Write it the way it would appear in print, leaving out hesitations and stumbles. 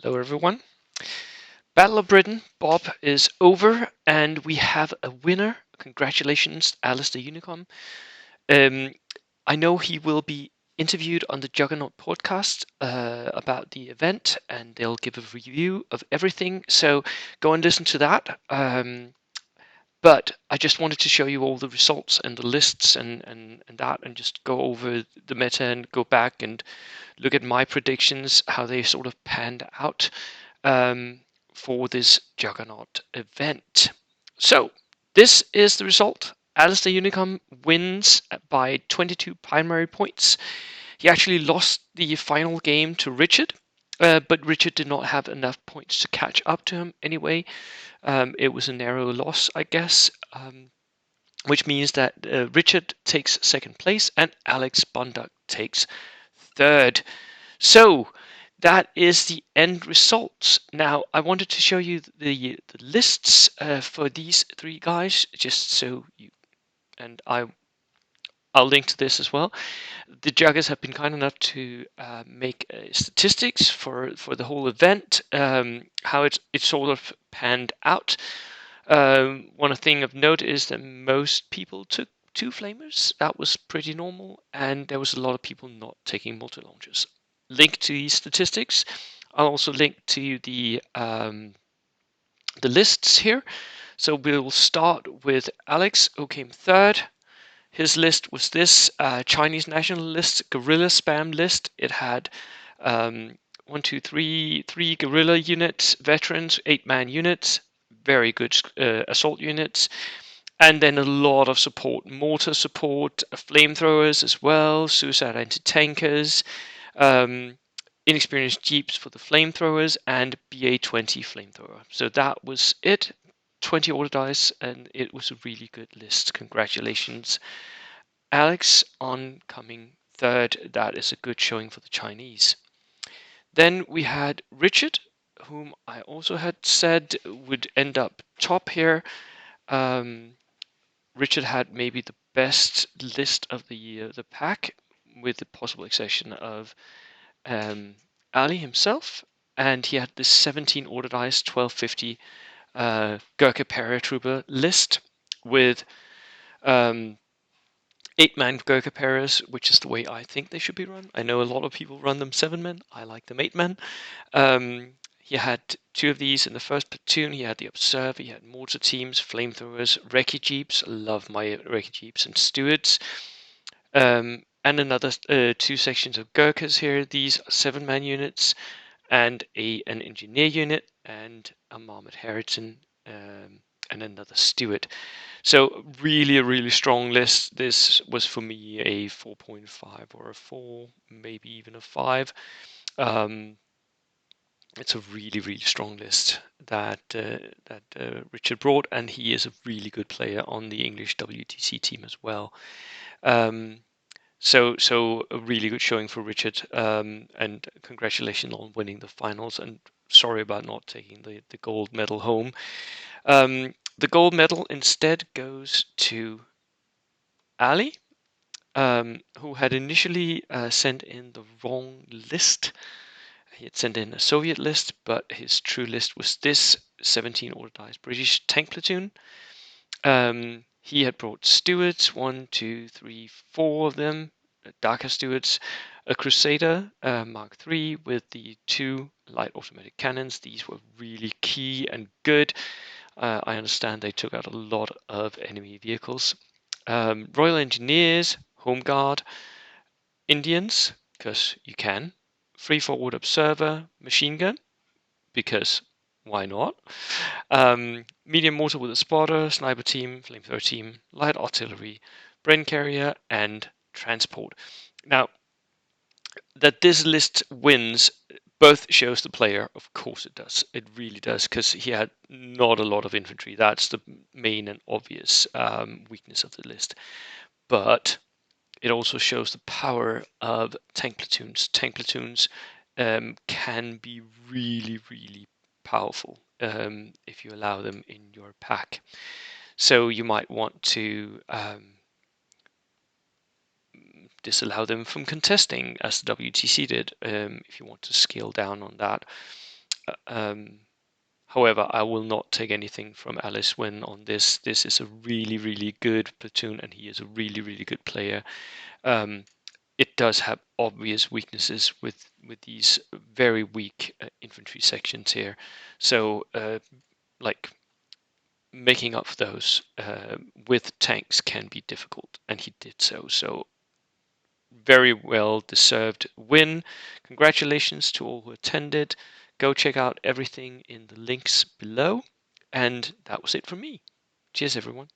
Hello, everyone. Battle of Britain, Bob, is over, and we have a winner. Congratulations, Alistair Unicom. Um, I know he will be interviewed on the Juggernaut podcast about the event, and they'll give a review of everything. So go and listen to that. But I just wanted to show you all the results and the lists and that, and just go over the meta and go back and look at my predictions, how they sort of panned out um, for this Juggernaut event. So this is the result. Alistair Unicom wins by 22 primary points. He actually lost the final game to Richard, but Richard did not have enough points to catch up to him anyway. It was a narrow loss, I guess, which means that Richard takes second place and Alex Bonduck takes third. So that is the end results. Now I wanted to show you the lists for these three guys, just so you and I'll link to this as well. The Juggers have been kind enough to make statistics for the whole event, how it sort of panned out. One thing of note is that most people took two flamers. That was pretty normal, and there was a lot of people not taking multi launchers. Link to these statistics. I'll also link to the lists here. So we'll start with Alex, who came third. His list was this Chinese national list, guerrilla spam list. It had one, two, three guerrilla units, veterans, 8-man units, very good assault units, and then a lot of support, mortar support, flamethrowers as well, suicide anti-tankers, um, inexperienced jeeps for the flamethrowers, and BA-20 flamethrower. So that was it. 20 order dice, and it was a really good list. Congratulations, Alex, on coming third. That is a good showing for the Chinese. Then we had Richard, whom I also had said would end up top here. Um, Richard had maybe the best list of the pack, with the possible exception of Ali himself, and he had the 17 order dice 1250 Gurkha paratrooper list with um, 8-man Gurkha paras, which is the way I think they should be run. I know a lot of people run them 7-men. I like them 8-men. He had two of these in the first platoon. He had the Observer, he had mortar teams, flamethrowers, recce jeeps. Love my recce jeeps and stewards. And another two sections of Gurkhas here. These are 7-man units and an engineer unit and a Marmot Harriton and another Steward. So really a really strong list. This was for me a 4.5 or a 4, maybe even a 5. Um, it's a really really strong list that Richard brought, and he is a really good player on the English WTC team as well. Um, so a really good showing for Richard, and congratulations on winning the finals. And sorry about not taking the gold medal home. The gold medal instead goes to Ali, who had initially sent in the wrong list. He had sent in a Soviet list, but his true list was this 17 order dice British tank platoon. He had brought stewards, 1, 2, 3, 4 of them, Dhaka stewards, a Crusader Mark III with the 2 light automatic cannons. These were really key and good. I understand they took out a lot of enemy vehicles. Royal Engineers, Home Guard, Indians, because you can, Free Forward Observer, Machine Gun, because why not? Medium mortar with a spotter, sniper team, flamethrower team, light artillery, brain carrier, and transport. Now, that this list wins both shows the player, of course it does. It really does, because he had not a lot of infantry. That's the main and obvious weakness of the list. But it also shows the power of tank platoons. Tank platoons can be really, really powerful if you allow them in your pack. So you might want to disallow them from contesting, as the WTC did, if you want to scale down on that. However, I will not take anything from Alice Wynne on this. This is a really, really good platoon, and he is a really, really good player. It does have obvious weaknesses with these very weak infantry sections here. So, like making up those with tanks can be difficult, and he did so. So, very well deserved win. Congratulations to all who attended. Go check out everything in the links below. And that was it from me. Cheers, everyone.